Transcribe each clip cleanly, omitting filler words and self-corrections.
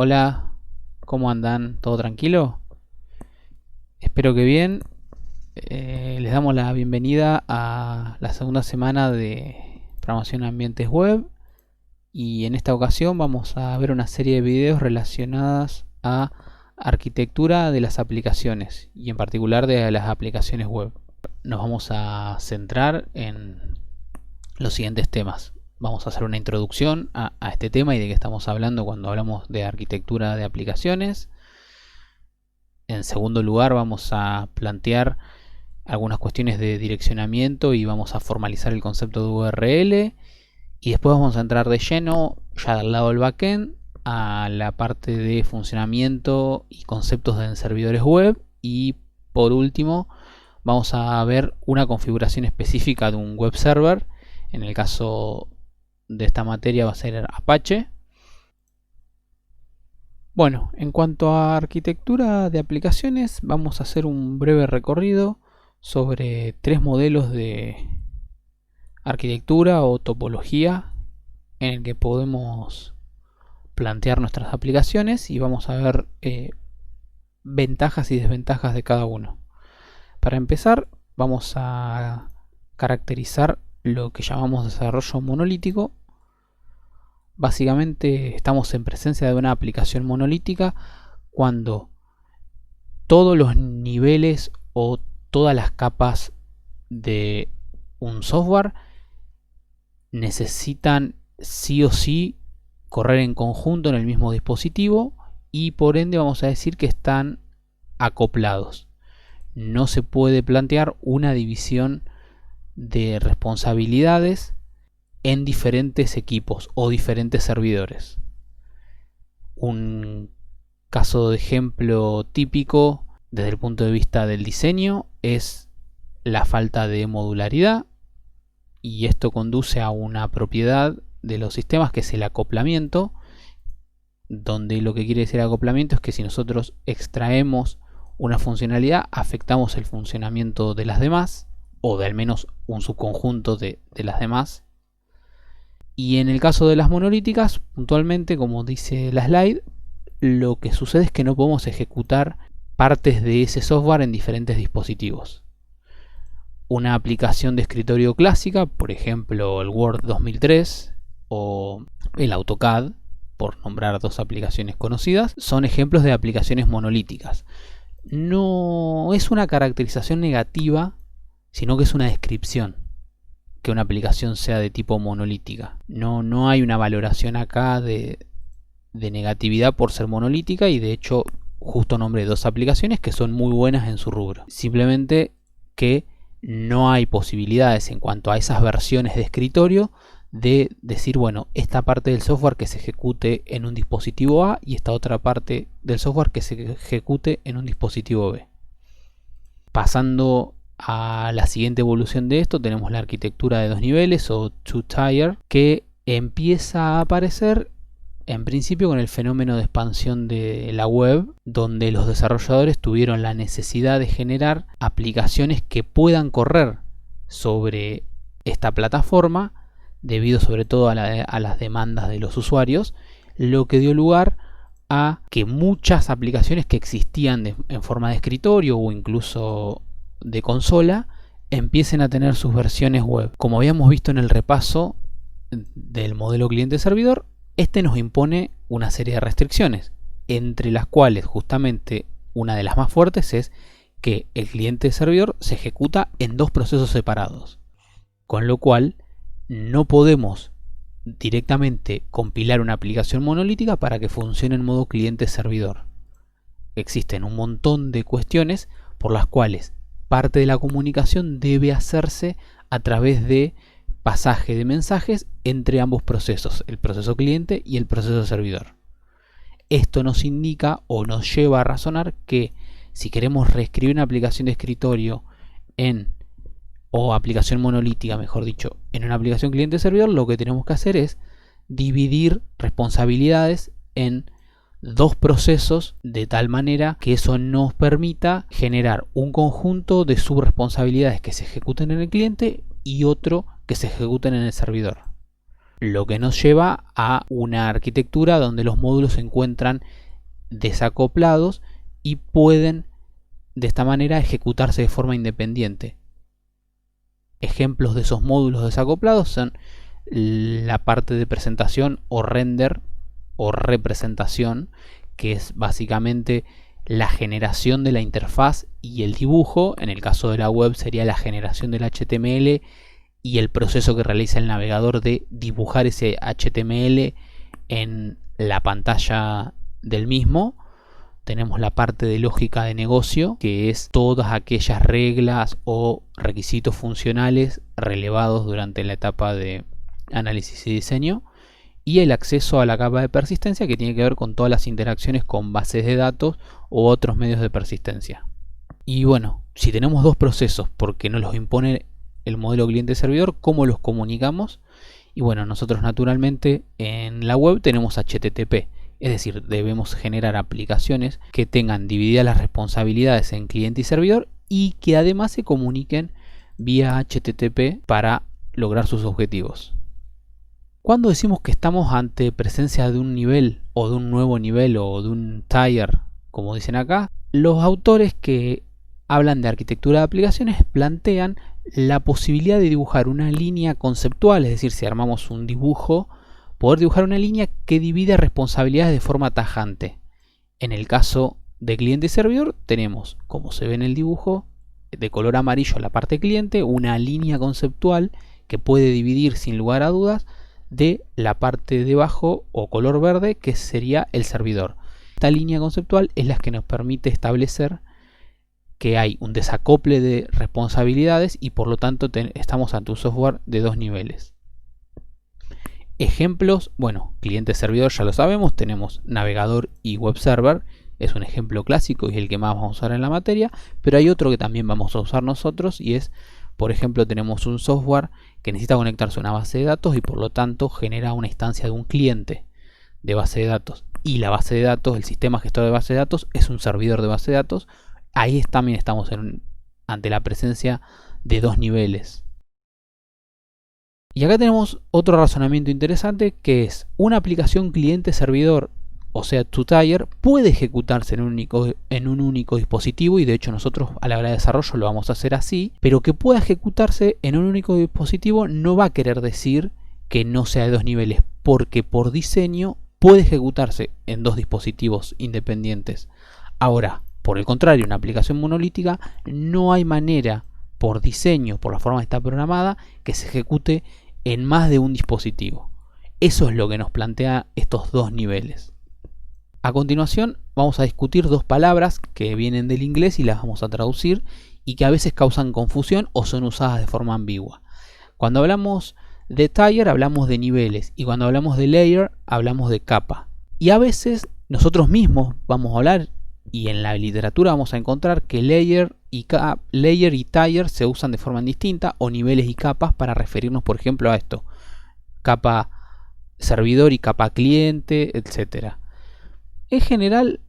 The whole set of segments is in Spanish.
Hola, ¿cómo andan? ¿Todo tranquilo? Espero que bien. Les damos la bienvenida a la segunda semana de programación en ambientes web y en esta ocasión vamos a ver una serie de videos relacionadas a arquitectura de las aplicaciones y en particular de las aplicaciones web. Nos vamos a centrar en los siguientes temas. Vamos a hacer una introducción a este tema y de qué estamos hablando cuando hablamos de arquitectura de aplicaciones. En segundo lugar, vamos a plantear algunas cuestiones de direccionamiento y vamos a formalizar el concepto de URL. Y después vamos a entrar de lleno, ya del lado del backend, a la parte de funcionamiento y conceptos de servidores web. Y por último, vamos a ver una configuración específica de un web server. En el caso de esta materia va a ser Apache. Bueno, en cuanto a arquitectura de aplicaciones, vamos a hacer un breve recorrido sobre tres modelos de arquitectura o topología en el que podemos plantear nuestras aplicaciones y vamos a ver ventajas y desventajas de cada uno. Para empezar, vamos a caracterizar lo que llamamos desarrollo monolítico. Básicamente estamos en presencia de una aplicación monolítica cuando todos los niveles o todas las capas de un software necesitan sí o sí correr en conjunto en el mismo dispositivo y por ende vamos a decir que están acoplados. No se puede plantear una división de responsabilidades en diferentes equipos o diferentes servidores. Un caso de ejemplo típico desde el punto de vista del diseño es la falta de modularidad y esto conduce a una propiedad de los sistemas que es el acoplamiento, donde lo que quiere decir acoplamiento es que si nosotros extraemos una funcionalidad afectamos el funcionamiento de las demás o de al menos un subconjunto de las demás. Y en el caso de las monolíticas, puntualmente, como dice la slide, lo que sucede es que no podemos ejecutar partes de ese software en diferentes dispositivos. Una aplicación de escritorio clásica, por ejemplo el Word 2003 o el AutoCAD, por nombrar dos aplicaciones conocidas, son ejemplos de aplicaciones monolíticas. No es una caracterización negativa, sino que es una descripción que una aplicación sea de tipo monolítica. No hay una valoración acá de negatividad por ser monolítica y de hecho justo nombré dos aplicaciones que son muy buenas en su rubro. Simplemente que no hay posibilidades en cuanto a esas versiones de escritorio de decir, bueno, esta parte del software que se ejecute en un dispositivo A y esta otra parte del software que se ejecute en un dispositivo B. Pasando a la siguiente evolución de esto, tenemos la arquitectura de dos niveles o two-tier, que empieza a aparecer en principio con el fenómeno de expansión de la web, donde los desarrolladores tuvieron la necesidad de generar aplicaciones que puedan correr sobre esta plataforma, debido sobre todo a las demandas de los usuarios, lo que dio lugar a que muchas aplicaciones que existían en forma de escritorio o incluso de consola empiecen a tener sus versiones web. Como habíamos visto en el repaso del modelo cliente-servidor, este nos impone una serie de restricciones, entre las cuales justamente una de las más fuertes es que el cliente-servidor se ejecuta en dos procesos separados, con lo cual no podemos directamente compilar una aplicación monolítica para que funcione en modo cliente-servidor. Existen un montón de cuestiones por las cuales parte de la comunicación debe hacerse a través de pasaje de mensajes entre ambos procesos, el proceso cliente y el proceso servidor. Esto nos indica o nos lleva a razonar que si queremos reescribir una aplicación de escritorio o aplicación monolítica, mejor dicho, en una aplicación cliente-servidor, lo que tenemos que hacer es dividir responsabilidades en dos procesos de tal manera que eso nos permita generar un conjunto de subresponsabilidades que se ejecuten en el cliente y otro que se ejecuten en el servidor. lo que nos lleva a una arquitectura donde los módulos se encuentran desacoplados y pueden de esta manera ejecutarse de forma independiente. Ejemplos de esos módulos desacoplados son la parte de presentación o render o representación, que es básicamente la generación de la interfaz y el dibujo. En el caso de la web sería la generación del HTML y el proceso que realiza el navegador de dibujar ese HTML en la pantalla del mismo. Tenemos la parte de lógica de negocio, que es todas aquellas reglas o requisitos funcionales relevados durante la etapa de análisis y diseño. Y el acceso a la capa de persistencia, que tiene que ver con todas las interacciones con bases de datos u otros medios de persistencia. Y bueno, si tenemos dos procesos porque nos los impone el modelo cliente-servidor, ¿cómo los comunicamos? Y bueno, nosotros naturalmente en la web tenemos HTTP, es decir, debemos generar aplicaciones que tengan divididas las responsabilidades en cliente y servidor y que además se comuniquen vía HTTP para lograr sus objetivos. Cuando decimos que estamos ante presencia de un nivel o de un nuevo nivel o de un tier, como dicen acá, los autores que hablan de arquitectura de aplicaciones plantean la posibilidad de dibujar una línea conceptual, es decir, si armamos un dibujo, poder dibujar una línea que divide responsabilidades de forma tajante. En el caso de cliente y servidor tenemos, como se ve en el dibujo, de color amarillo la parte cliente, una línea conceptual que puede dividir sin lugar a dudas de la parte de abajo o color verde que sería el servidor. Esta línea conceptual es la que nos permite establecer que hay un desacople de responsabilidades y por lo tanto estamos ante un software de dos niveles. Ejemplos, bueno, cliente-servidor ya lo sabemos, tenemos navegador y web server, es un ejemplo clásico y es el que más vamos a usar en la materia, pero hay otro que también vamos a usar nosotros y es, por ejemplo, tenemos un software que necesita conectarse a una base de datos y por lo tanto genera una instancia de un cliente de base de datos y la base de datos, el sistema gestor de base de datos es un servidor de base de datos. Ahí también estamos ante la presencia de dos niveles. Y acá tenemos otro razonamiento interesante que es una aplicación cliente-servidor, o sea, two-tier, puede ejecutarse en un único dispositivo y de hecho nosotros a la hora de desarrollo lo vamos a hacer así, pero que pueda ejecutarse en un único dispositivo no va a querer decir que no sea de dos niveles, porque por diseño puede ejecutarse en dos dispositivos independientes. Ahora, por el contrario, una aplicación monolítica no hay manera, por diseño, por la forma que está programada, que se ejecute en más de un dispositivo. Eso es lo que nos plantea estos dos niveles. A continuación vamos a discutir dos palabras que vienen del inglés y las vamos a traducir y que a veces causan confusión o son usadas de forma ambigua. Cuando hablamos de tier hablamos de niveles y cuando hablamos de layer hablamos de capa. Y a veces nosotros mismos vamos a hablar y en la literatura vamos a encontrar que layer y tier se usan de forma distinta o niveles y capas para referirnos por ejemplo a esto. Capa servidor y capa cliente, etc. En general,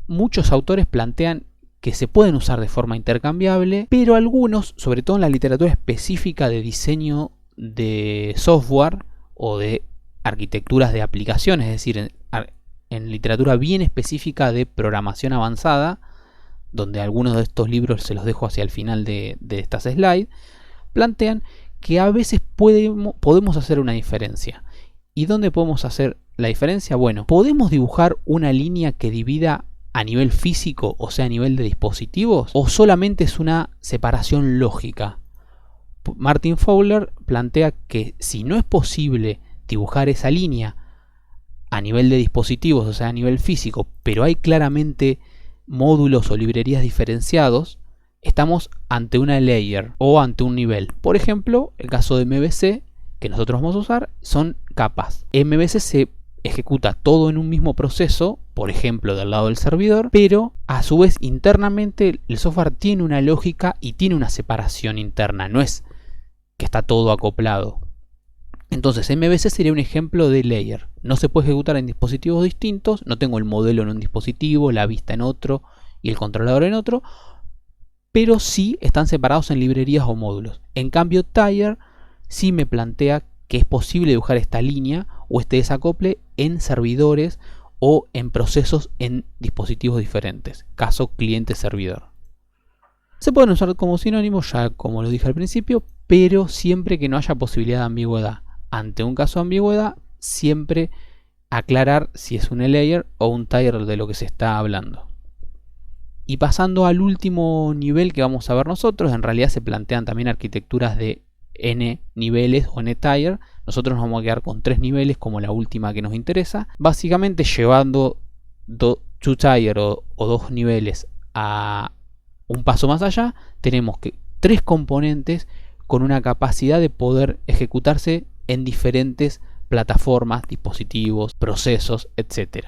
muchos autores plantean que se pueden usar de forma intercambiable, pero algunos, sobre todo en la literatura específica de diseño de software o de arquitecturas de aplicaciones, es decir, en literatura bien específica de programación avanzada, donde algunos de estos libros se los dejo hacia el final de estas slides, plantean que a veces podemos hacer una diferencia. ¿Y dónde podemos hacer la diferencia? Bueno, podemos dibujar una línea que divida a nivel físico, o sea, a nivel de dispositivos, o solamente es una separación lógica. Martin Fowler plantea que si no es posible dibujar esa línea a nivel de dispositivos, o sea, a nivel físico, pero hay claramente módulos o librerías diferenciados, estamos ante una layer o ante un nivel. Por ejemplo, el caso de MVC que nosotros vamos a usar son capas. MVC se ejecuta todo en un mismo proceso, por ejemplo del lado del servidor, pero a su vez internamente el software tiene una lógica y tiene una separación interna, no es que está todo acoplado. Entonces MVC sería un ejemplo de layer. No se puede ejecutar en dispositivos distintos, no tengo el modelo en un dispositivo, la vista en otro y el controlador en otro, pero sí están separados en librerías o módulos. En cambio tier sí me plantea que es posible dibujar esta línea o este desacople en servidores o en procesos en dispositivos diferentes, caso cliente-servidor. Se pueden usar como sinónimos, ya como lo dije al principio, pero siempre que no haya posibilidad de ambigüedad. Ante un caso de ambigüedad, siempre aclarar si es un layer o un tier de lo que se está hablando. Y pasando al último nivel que vamos a ver nosotros, en realidad se plantean también arquitecturas de n niveles o n tier. Nosotros nos vamos a quedar con 3 niveles como la última que nos interesa. Básicamente llevando 2 tier o 2 niveles a un paso más allá, tenemos que 3 componentes con una capacidad de poder ejecutarse en diferentes plataformas, dispositivos, procesos, etc.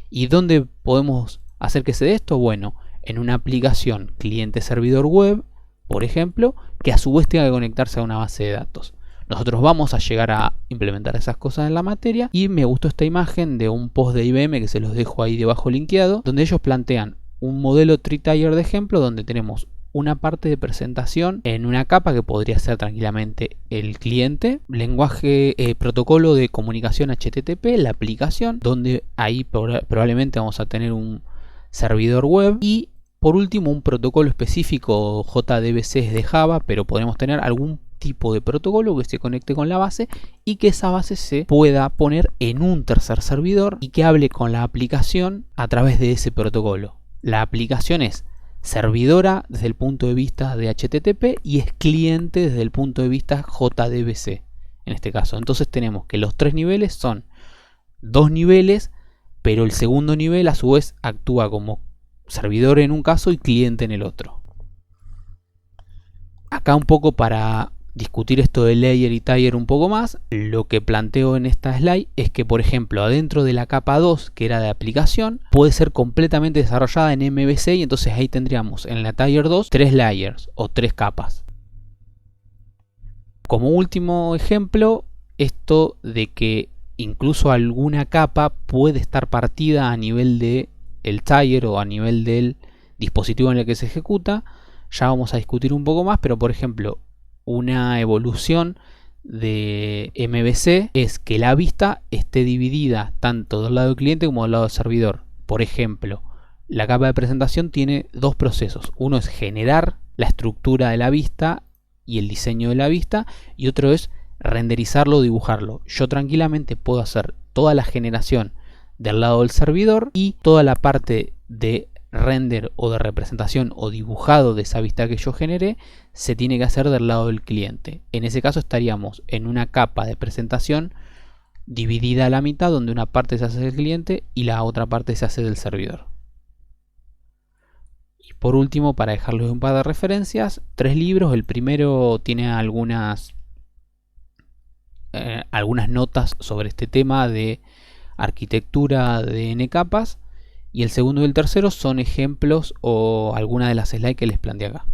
¿Y dónde podemos hacer que se dé esto? Bueno, en una aplicación cliente-servidor web, por ejemplo, que a su vez tenga que conectarse a una base de datos. Nosotros vamos a llegar a implementar esas cosas en la materia y me gustó esta imagen de un post de IBM que se los dejo ahí debajo linkeado, donde ellos plantean un modelo tree-tier de ejemplo donde tenemos una parte de presentación en una capa que podría ser tranquilamente el cliente, lenguaje, protocolo de comunicación HTTP, la aplicación, donde ahí probablemente vamos a tener un servidor web y por último un protocolo específico JDBC de Java, pero podemos tener algún tipo de protocolo que se conecte con la base y que esa base se pueda poner en un tercer servidor y que hable con la aplicación a través de ese protocolo. La aplicación es servidora desde el punto de vista de HTTP y es cliente desde el punto de vista JDBC en este caso. Entonces tenemos que los 3 niveles son 2 niveles, pero el segundo nivel a su vez actúa como servidor en un caso y cliente en el otro. Acá un poco para discutir esto de layer y tier un poco más, lo que planteo en esta slide es que, por ejemplo, adentro de la capa 2, que era de aplicación, puede ser completamente desarrollada en MVC y entonces ahí tendríamos en la tier 2 3 layers o 3 capas. Como último ejemplo, esto de que incluso alguna capa puede estar partida a nivel de el tier o a nivel del dispositivo en el que se ejecuta. Ya vamos a discutir un poco más, pero por ejemplo, una evolución de MVC es que la vista esté dividida tanto del lado del cliente como del lado del servidor. Por ejemplo, la capa de presentación tiene 2 procesos. Uno es generar la estructura de la vista y el diseño de la vista, y otro es renderizarlo o dibujarlo. Yo tranquilamente puedo hacer toda la generación del lado del servidor y toda la parte de render o de representación o dibujado de esa vista que yo generé se tiene que hacer del lado del cliente. En ese caso estaríamos en una capa de presentación dividida a la mitad, donde una parte se hace del cliente y la otra parte se hace del servidor. Y por último, para dejarles un par de referencias, 3 libros. El primero tiene algunas notas sobre este tema de arquitectura de N capas, y el segundo y el tercero son ejemplos o algunas de las slides que les planteé acá.